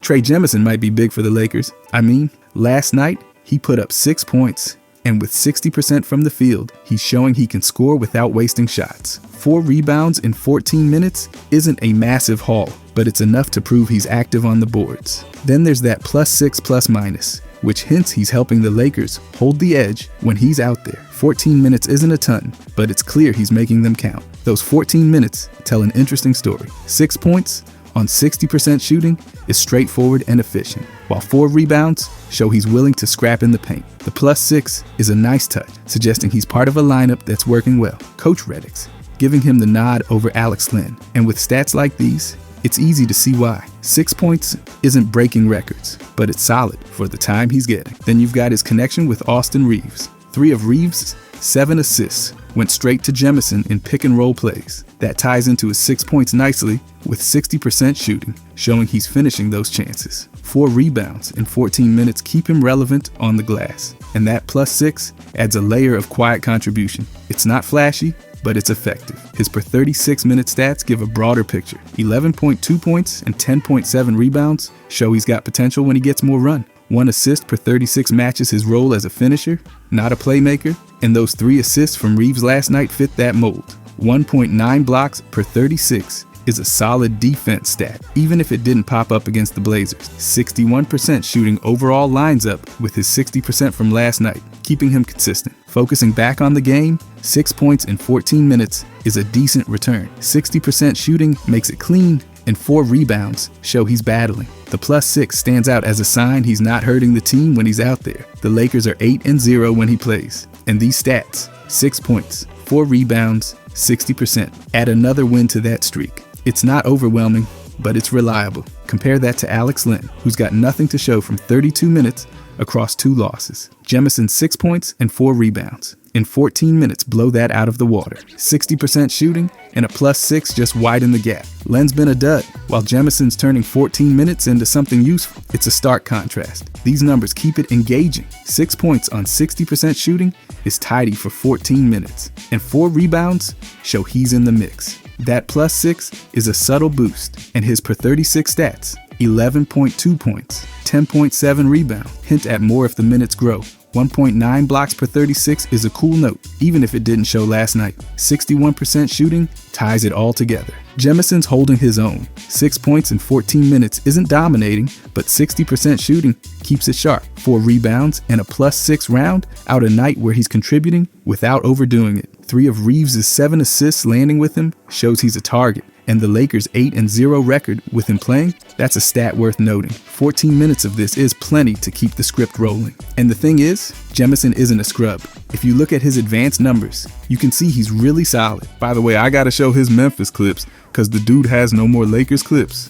Trey Jemison might be big for the Lakers. I mean, last night, he put up 6 points, and with 60% from the field, he's showing he can score without wasting shots. 4 rebounds in 14 minutes isn't a massive haul, but it's enough to prove he's active on the boards. Then there's that +6 ±, which hints he's helping the Lakers hold the edge when he's out there. 14 minutes isn't a ton, but it's clear he's making them count. Those 14 minutes tell an interesting story. 6 points on 60% shooting is straightforward and efficient, while 4 rebounds show he's willing to scrap in the paint. The +6 is a nice touch, suggesting he's part of a lineup that's working well. Coach Reddick's giving him the nod over Alex Len, and with stats like these, it's easy to see why. 6 points isn't breaking records, but it's solid for the time he's getting. Then you've got his connection with Austin Reaves. 3 of Reaves' 7 assists went straight to Jemison in pick and roll plays. That ties into his 6 points nicely with 60% shooting, showing he's finishing those chances. 4 rebounds in 14 minutes keep him relevant on the glass, and that +6 adds a layer of quiet contribution. It's not flashy, but it's effective. His per 36-minute stats give a broader picture. 11.2 points and 10.7 rebounds show he's got potential when he gets more run. 1 assist per 36 matches his role as a finisher, not a playmaker, and those 3 assists from Reaves last night fit that mold. 1.9 blocks per 36 is a solid defense stat, even if it didn't pop up against the Blazers. 61% shooting overall lines up with his 60% from last night, keeping him consistent. Focusing back on the game, 6 points in 14 minutes is a decent return. 60% shooting makes it clean, and 4 rebounds show he's battling. The +6 stands out as a sign he's not hurting the team when he's out there. The Lakers are 8-0 when he plays, and these stats, 6 points, 4 rebounds, 60%, add another win to that streak. It's not overwhelming, but it's reliable. Compare that to Alex Len, who's got nothing to show from 32 minutes across 2 losses. Jemison 6 points and 4 rebounds. In 14 minutes, blow that out of the water. 60% shooting and a +6 just widen the gap. Len's been a dud, while Jemison's turning 14 minutes into something useful. It's a stark contrast. These numbers keep it engaging. 6 points on 60% shooting is tidy for 14 minutes, and 4 rebounds show he's in the mix. That +6 is a subtle boost, and his per 36 stats, 11.2 points, 10.7 rebounds, hint at more if the minutes grow. 1.9 blocks per 36 is a cool note, even if it didn't show last night. 61% shooting ties it all together. Jemison's holding his own. 6 points in 14 minutes isn't dominating, but 60% shooting keeps it sharp. 4 rebounds and a +6 round out a night where he's contributing without overdoing it. 3 of Reaves' 7 assists landing with him shows he's a target. And the Lakers' 8-0 record with him playing, that's a stat worth noting. 14 minutes of this is plenty to keep the script rolling. And the thing is, Jemison isn't a scrub. If you look at his advanced numbers, you can see he's really solid. By the way, I gotta show his Memphis clips, cause the dude has no more Lakers clips.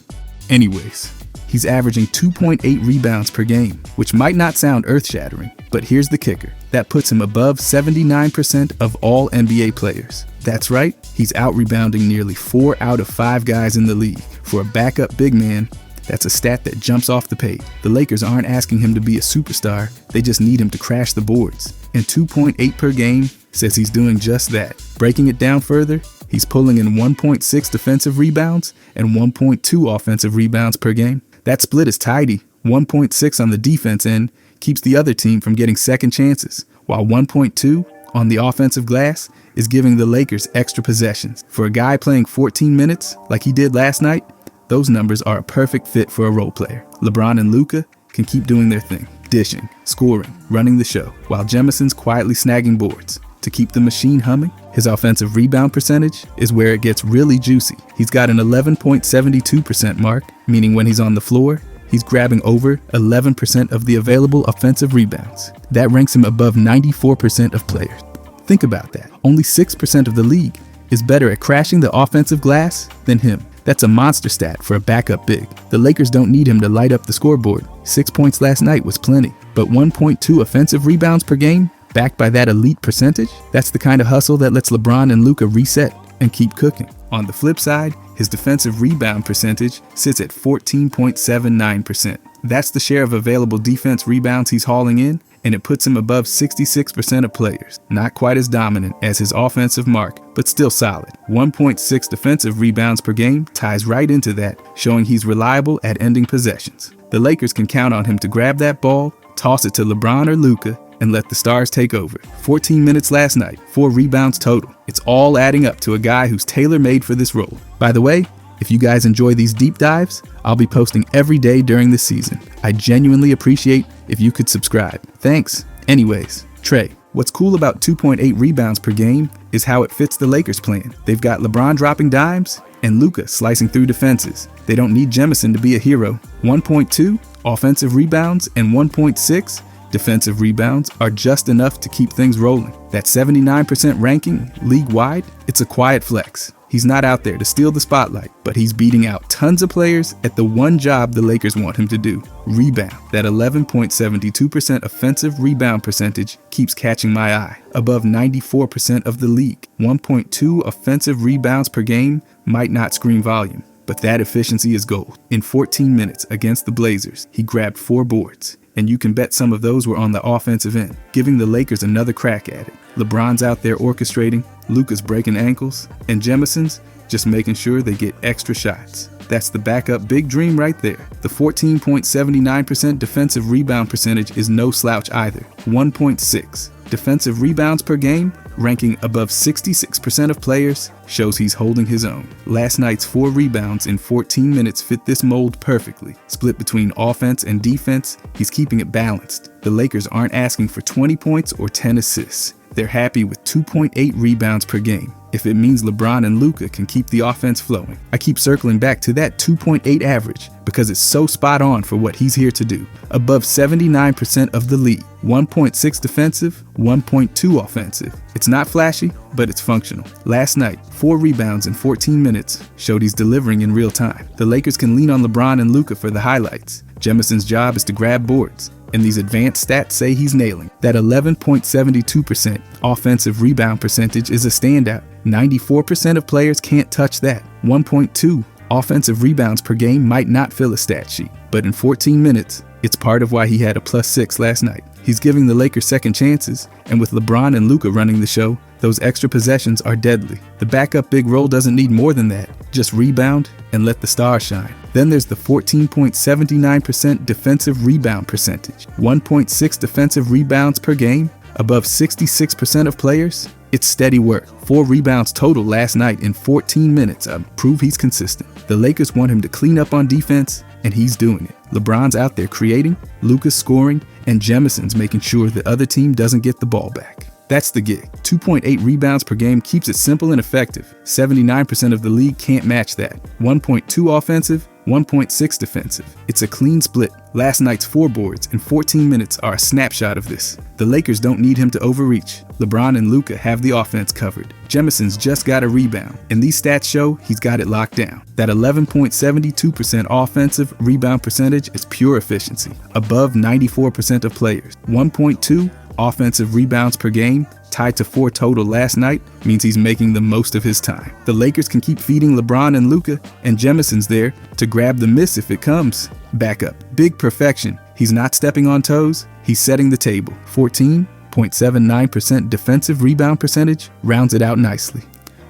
Anyways, he's averaging 2.8 rebounds per game, which might not sound earth-shattering, but here's the kicker. That puts him above 79% of all NBA players. That's right, he's out-rebounding nearly 4 out of 5 guys in the league. For a backup big man, that's a stat that jumps off the page. The Lakers aren't asking him to be a superstar, they just need him to crash the boards. And 2.8 per game says he's doing just that. Breaking it down further, he's pulling in 1.6 defensive rebounds and 1.2 offensive rebounds per game. That split is tidy. 1.6 on the defense end keeps the other team from getting second chances, while 1.2 on the offensive glass is giving the Lakers extra possessions. For a guy playing 14 minutes like he did last night, those numbers are a perfect fit for a role player. LeBron and Luka can keep doing their thing, dishing, scoring, running the show, while Jemison's quietly snagging boards. To keep the machine humming, his offensive rebound percentage is where it gets really juicy. He's got an 11.72% mark, meaning when he's on the floor, he's grabbing over 11% of the available offensive rebounds. That ranks him above 94% of players. Think about that. Only 6% of the league is better at crashing the offensive glass than him. That's a monster stat for a backup big. The Lakers don't need him to light up the scoreboard. 6 points last night was plenty, but 1.2 offensive rebounds per game, backed by that elite percentage, that's the kind of hustle that lets LeBron and Luka reset and keep cooking. On the flip side, his defensive rebound percentage sits at 14.79%. That's the share of available defense rebounds he's hauling in, and it puts him above 66% of players. Not quite as dominant as his offensive mark, but still solid. 1.6 defensive rebounds per game ties right into that, showing he's reliable at ending possessions. The Lakers can count on him to grab that ball, toss it to LeBron or Luka, and let the stars take over. 14 minutes last night, 4 rebounds total. It's all adding up to a guy who's tailor-made for this role. By the way, if you guys enjoy these deep dives, I'll be posting every day during the season. I genuinely appreciate if you could subscribe. Thanks. Anyways, Trey, what's cool about 2.8 rebounds per game is how it fits the Lakers' plan. They've got LeBron dropping dimes and Luka slicing through defenses. They don't need Jemison to be a hero. 1.2 offensive rebounds and 1.6 defensive rebounds are just enough to keep things rolling. That 79% ranking league-wide, it's a quiet flex. He's not out there to steal the spotlight, but he's beating out tons of players at the one job the Lakers want him to do, rebound. That 11.72% offensive rebound percentage keeps catching my eye, above 94% of the league. 1.2 offensive rebounds per game might not scream volume, but that efficiency is gold. In 14 minutes against the Blazers, he grabbed 4 boards. And you can bet some of those were on the offensive end, giving the Lakers another crack at it. LeBron's out there orchestrating, Luka's breaking ankles, and Jemison's just making sure they get extra shots. That's the backup big dream right there. The 14.79% defensive rebound percentage is no slouch either. 1.6 defensive rebounds per game, ranking above 66% of players, shows he's holding his own. Last night's 4 rebounds in 14 minutes fit this mold perfectly. Split between offense and defense, he's keeping it balanced. The Lakers aren't asking for 20 points or 10 assists. They're happy with 2.8 rebounds per game, if it means LeBron and Luka can keep the offense flowing. I keep circling back to that 2.8 average because it's so spot on for what he's here to do. Above 79% of the league, 1.6 defensive, 1.2 offensive. It's not flashy, but it's functional. Last night, 4 rebounds in 14 minutes showed he's delivering in real time. The Lakers can lean on LeBron and Luka for the highlights. Jemison's job is to grab boards, and these advanced stats say he's nailing. That 11.72% offensive rebound percentage is a standout. 94% of players can't touch that. 1.2 offensive rebounds per game might not fill a stat sheet, but in 14 minutes, it's part of why he had a +6 last night. He's giving the Lakers second chances, and with LeBron and Luka running the show, those extra possessions are deadly. The backup big role doesn't need more than that. Just rebound and let the stars shine. Then there's the 14.79% defensive rebound percentage. 1.6 defensive rebounds per game, above 66% of players. It's steady work. 4 rebounds total last night in 14 minutes. Prove he's consistent. The Lakers want him to clean up on defense, and he's doing it. LeBron's out there creating, Luka's scoring, and Jemison's making sure the other team doesn't get the ball back. That's the gig. 2.8 rebounds per game keeps it simple and effective. 79% of the league can't match that. 1.2 offensive, 1.6 defensive. It's a clean split. Last night's 4 boards in 14 minutes are a snapshot of this. The Lakers don't need him to overreach. LeBron and Luka have the offense covered. Jemison's just got a rebound, and these stats show he's got it locked down. That 11.72% offensive rebound percentage is pure efficiency, above 94% of players. 1.2 offensive rebounds per game, tied to 4 total last night, means he's making the most of his time. The Lakers can keep feeding LeBron and Luka, and Jemison's there to grab the miss if it comes. Back up. Big perfection. He's not stepping on toes, he's setting the table. 14.79% defensive rebound percentage rounds it out nicely.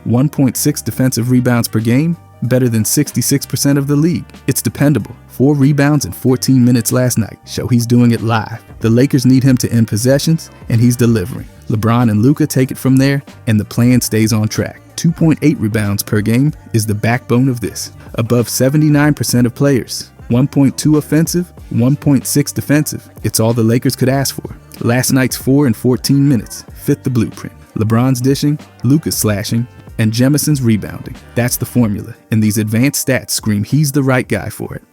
1.6 defensive rebounds per game, better than 66% of the league. It's dependable. 4 rebounds in 14 minutes last night show he's doing it live. The Lakers need him to end possessions, and he's delivering. LeBron and Luka take it from there, and the plan stays on track. 2.8 rebounds per game is the backbone of this. Above 79% of players. 1.2 offensive, 1.6 defensive. It's all the Lakers could ask for. Last night's 4 in 14 minutes fit the blueprint. LeBron's dishing, Luka's slashing, and Jemison's rebounding. That's the formula, and these advanced stats scream he's the right guy for it.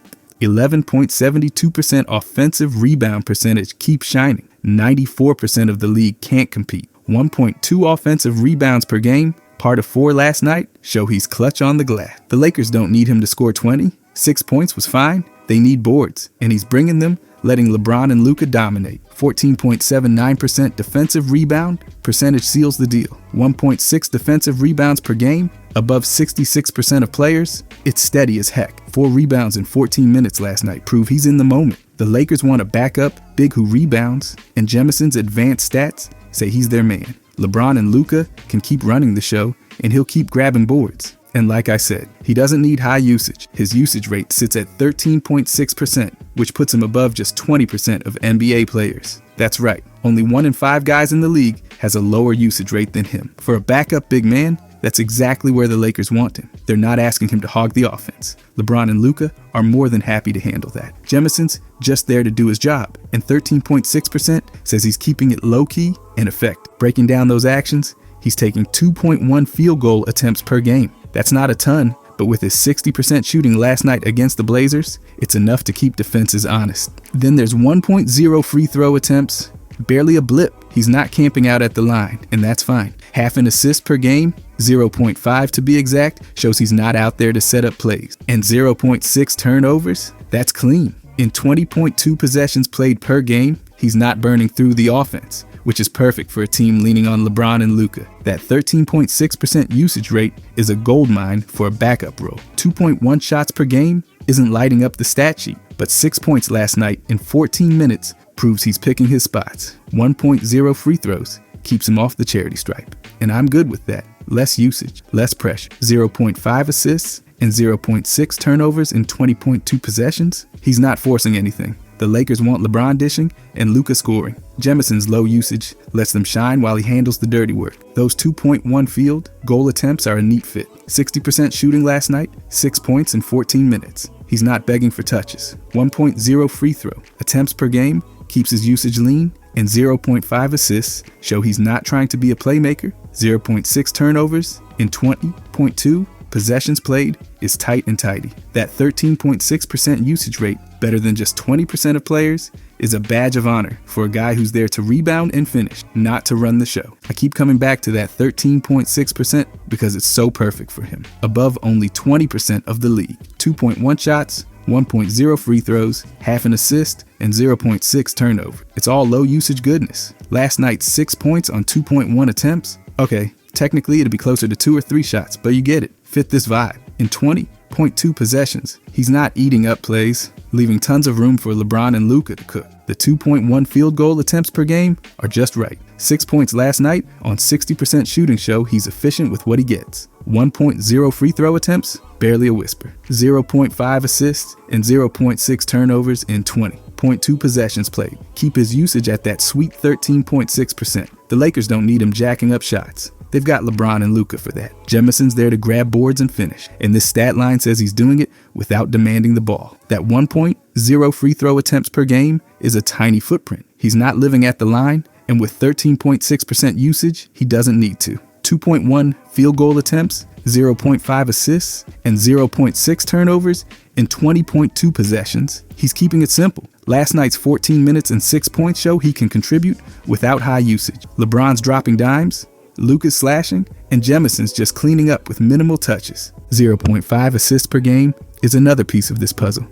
11.72% offensive rebound percentage keeps shining. 94% of the league can't compete. 1.2 offensive rebounds per game, part of 4 last night, show he's clutch on the glass. The Lakers don't need him to score 20. 6 points was fine. They need boards, and he's bringing them, letting LeBron and Luka dominate. 14.79% defensive rebound percentage seals the deal. 1.6 defensive rebounds per game, Above 66% of players, it's steady as heck. 4 rebounds in 14 minutes last night prove he's in the moment. The Lakers want a backup big who rebounds, and Jamison's advanced stats say he's their man. LeBron and Luka can keep running the show, and he'll keep grabbing boards. And like I said, he doesn't need high usage. His usage rate sits at 13.6%, which puts him above just 20% of NBA players. That's right, only 1 in 5 guys in the league has a lower usage rate than him. For a backup big man, that's exactly where the Lakers want him. They're not asking him to hog the offense. LeBron and Luka are more than happy to handle that. Jamison's just there to do his job, and 13.6% says he's keeping it low-key and effective. Breaking down those actions, he's taking 2.1 field goal attempts per game. That's not a ton, but with his 60% shooting last night against the Blazers, it's enough to keep defenses honest. Then there's 1.0 free throw attempts, barely a blip. He's not camping out at the line, and that's fine. Half an assist per game, 0.5 to be exact, shows he's not out there to set up plays. And 0.6 turnovers, that's clean. In 20.2 possessions played per game, he's not burning through the offense, which is perfect for a team leaning on LeBron and Luka. That 13.6% usage rate is a goldmine for a backup role. 2.1 shots per game isn't lighting up the stat sheet, but 6 points last night in 14 minutes proves he's picking his spots. 1.0 free throws keeps him off the charity stripe. And I'm good with that. Less usage, less pressure. 0.5 assists and 0.6 turnovers in 20.2 possessions. He's not forcing anything. The Lakers want LeBron dishing and Luka scoring. Jamison's low usage lets them shine while he handles the dirty work. Those 2.1 field goal attempts are a neat fit. 60% shooting last night, 6 points in 14 minutes. He's not begging for touches. 1.0 free throw attempts per game keeps his usage lean, and 0.5 assists show he's not trying to be a playmaker. 0.6 turnovers in 20.2 possessions played is tight and tidy. That 13.6% usage rate, better than just 20% of players, is a badge of honor for a guy who's there to rebound and finish, not to run the show. I keep coming back to that 13.6% because it's so perfect for him. Above only 20% of the league. 2.1 shots, 1.0 free throws, half an assist, and 0.6 turnover. It's all low usage goodness. Last night, 6 points on 2.1 attempts. Okay, technically it'd be closer to 2 or 3 shots, but you get it. Fit this vibe. In 20.2 possessions, he's not eating up plays, leaving tons of room for LeBron and Luka to cook. The 2.1 field goal attempts per game are just right. 6 points last night on 60% shooting show he's efficient with what he gets. 1.0 free throw attempts, barely a whisper. 0.5 assists and 0.6 turnovers in 20.2 possessions played. Keep his usage at that sweet 13.6%. The Lakers don't need him jacking up shots. They've got LeBron and Luka for that. Jamison's there to grab boards and finish, and this stat line says he's doing it without demanding the ball. That 1.0 free throw attempts per game is a tiny footprint. He's not living at the line, and with 13.6% usage, he doesn't need to. 2.1 field goal attempts, 0.5 assists, and 0.6 turnovers in 20.2 possessions. He's keeping it simple. Last night's 14 minutes and 6 points show he can contribute without high usage. LeBron's dropping dimes, Luka's slashing, and Jamison's just cleaning up with minimal touches. 0.5 assists per game is another piece of this puzzle.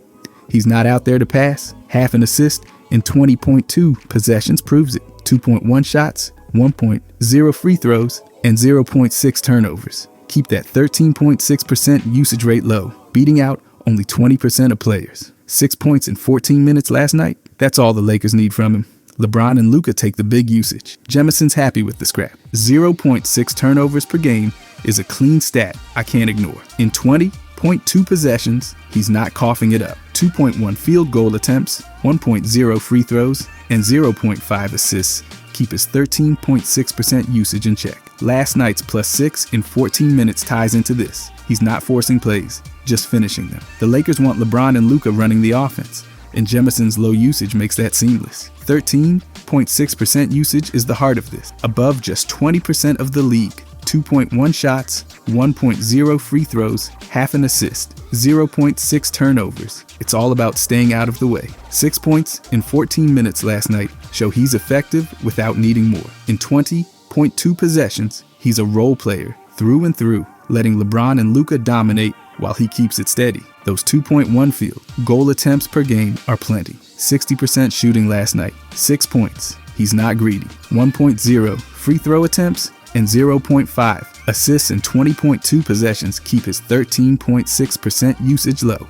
He's not out there to pass. Half an assist in 20.2 possessions proves it. 2.1 shots, 1.0 free throws, and 0.6 turnovers. Keep that 13.6% usage rate low, beating out only 20% of players. 6 points in 14 minutes last night, that's all the Lakers need from him. LeBron and Luka take the big usage. Jamison's happy with the scrap. 0.6 turnovers per game is a clean stat I can't ignore. In 20.2 possessions, he's not coughing it up. 2.1 field goal attempts, 1.0 free throws, and 0.5 assists keep his 13.6% usage in check. Last night's +6 in 14 minutes ties into this. He's not forcing plays, just finishing them. The Lakers want LeBron and Luka running the offense, and Jamison's low usage makes that seamless. 13.6% usage is the heart of this, above just 20% of the league. 2.1 shots, 1.0 free throws, half an assist, 0.6 turnovers. It's all about staying out of the way. 6 points in 14 minutes last night show he's effective without needing more. In 20.2 possessions, he's a role player through and through, letting LeBron and Luka dominate while he keeps it steady. Those 2.1 field goal attempts per game are plenty. 60% shooting last night, 6 points. He's not greedy. 1.0 free throw attempts and 0.5 Assists in 20.2 possessions keep his 13.6% usage low.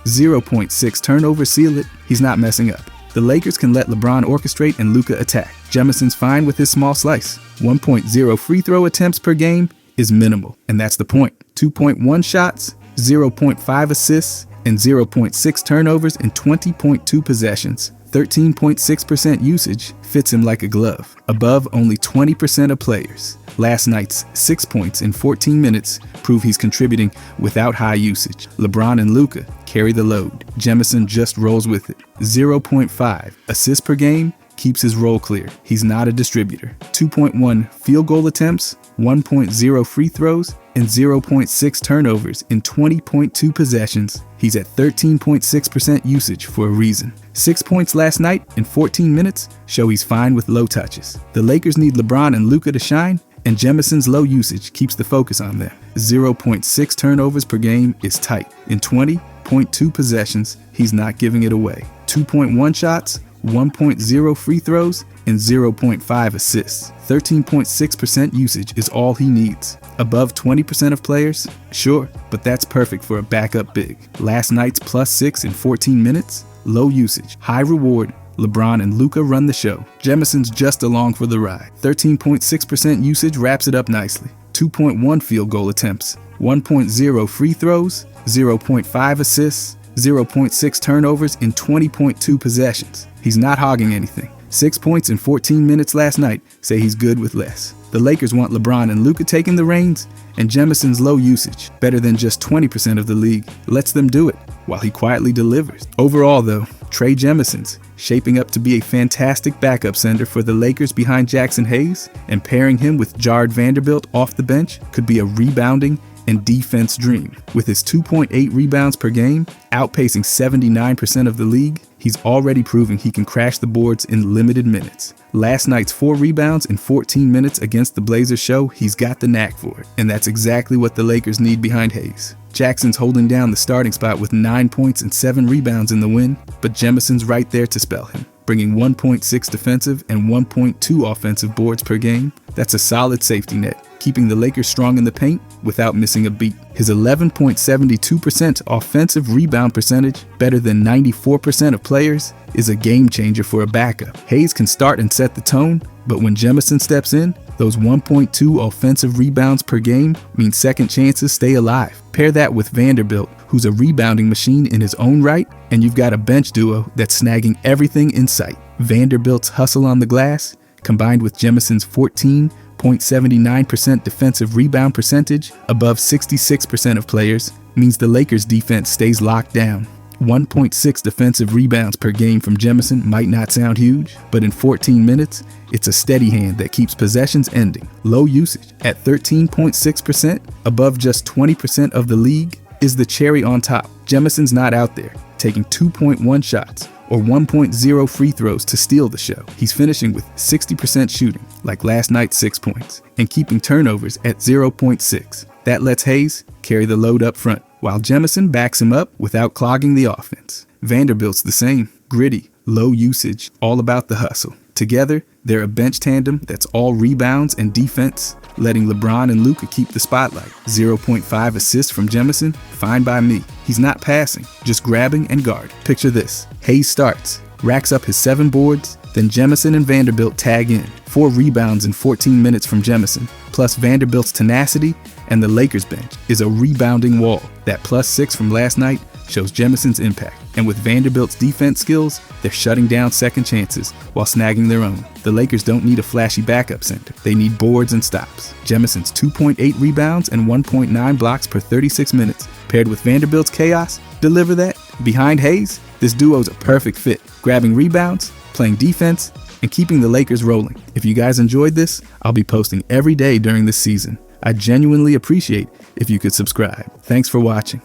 0.6 turnovers seal it. He's not messing up. The Lakers can let LeBron orchestrate and Luka attack. Jemison's fine with his small slice. 1.0 free throw attempts per game is minimal, and that's the point. 2.1 shots, 0.5 assists, and 0.6 turnovers in 20.2 possessions. 13.6% usage fits him like a glove, above only 20% of players. Last night's 6 points in 14 minutes prove he's contributing without high usage. LeBron and Luka carry the load. Jemison just rolls with it. 0.5 assists per game keeps his role clear. He's not a distributor. 2.1 field goal attempts, 1.0 free throws, and 0.6 turnovers in 20.2 possessions. He's at 13.6% usage for a reason. 6 points last night in 14 minutes show he's fine with low touches. The Lakers need LeBron and Luka to shine, and Jemison's low usage keeps the focus on them. 0.6 turnovers per game is tight. In 20.2 possessions, he's not giving it away. 2.1 shots, 1.0 free throws, and 0.5 assists. 13.6% usage is all he needs. Above 20% of players? Sure, but that's perfect for a backup big. Last night's +6 in 14 minutes? Low usage, high reward. LeBron and Luka run the show. Jemison's just along for the ride. 13.6% usage wraps it up nicely. 2.1 field goal attempts, 1.0 free throws, 0.5 assists, 0.6 turnovers in 20.2 possessions. He's not hogging anything. 6 points in 14 minutes last night say he's good with less. The Lakers want LeBron and Luka taking the reins, and Jemison's low usage, better than just 20% of the league, lets them do it while he quietly delivers. Overall though, Trey Jemison's shaping up to be a fantastic backup center for the Lakers behind Jackson Hayes, and pairing him with Jared Vanderbilt off the bench could be a rebounding and defense dream. With his 2.8 rebounds per game, outpacing 79% of the league, he's already proving he can crash the boards in limited minutes. Last night's 4 rebounds in 14 minutes against the Blazers show he's got the knack for it, and that's exactly what the Lakers need behind Hayes. Jackson's holding down the starting spot with 9 points and 7 rebounds in the win, but Jemison's right there to spell him, bringing 1.6 defensive and 1.2 offensive boards per game. That's a solid safety net, keeping the Lakers strong in the paint without missing a beat. His 11.72% offensive rebound percentage, better than 94% of players, is a game changer for a backup. Hayes can start and set the tone, but when Jemison steps in, those 1.2 offensive rebounds per game mean second chances stay alive. Pair that with Vanderbilt, who's a rebounding machine in his own right, and you've got a bench duo that's snagging everything in sight. Vanderbilt's hustle on the glass, combined with Jemison's 14.79% defensive rebound percentage, above 66% of players, means the Lakers' defense stays locked down. 1.6 defensive rebounds per game from Jemison might not sound huge, but in 14 minutes, it's a steady hand that keeps possessions ending. Low usage at 13.6%, above just 20% of the league, is the cherry on top. Jemison's not out there taking 2.1 shots or 1.0 free throws to steal the show. He's finishing with 60% shooting, like last night's 6 points, and keeping turnovers at 0.6. That lets Hayes carry the load up front, while Jemison backs him up without clogging the offense. Vanderbilt's the same, gritty, low usage, all about the hustle. Together, they're a bench tandem that's all rebounds and defense, letting LeBron and Luka keep the spotlight. 0.5 assists from Jemison, fine by me. He's not passing, just grabbing and guard. Picture this: Hayes starts, racks up his 7 boards, then Jemison and Vanderbilt tag in. 4 rebounds in 14 minutes from Jemison, plus Vanderbilt's tenacity, and the Lakers bench is a rebounding wall. That +6 from last night shows Jemison's impact, and with Vanderbilt's defense skills, they're shutting down second chances while snagging their own. The Lakers don't need a flashy backup center. They need boards and stops. Jemison's 2.8 rebounds and 1.9 blocks per 36 minutes, paired with Vanderbilt's chaos, deliver that. Behind Hayes, this duo's a perfect fit, grabbing rebounds, playing defense, and keeping the Lakers rolling. If you guys enjoyed this, I'll be posting every day during this season. I genuinely appreciate if you could subscribe. Thanks for watching.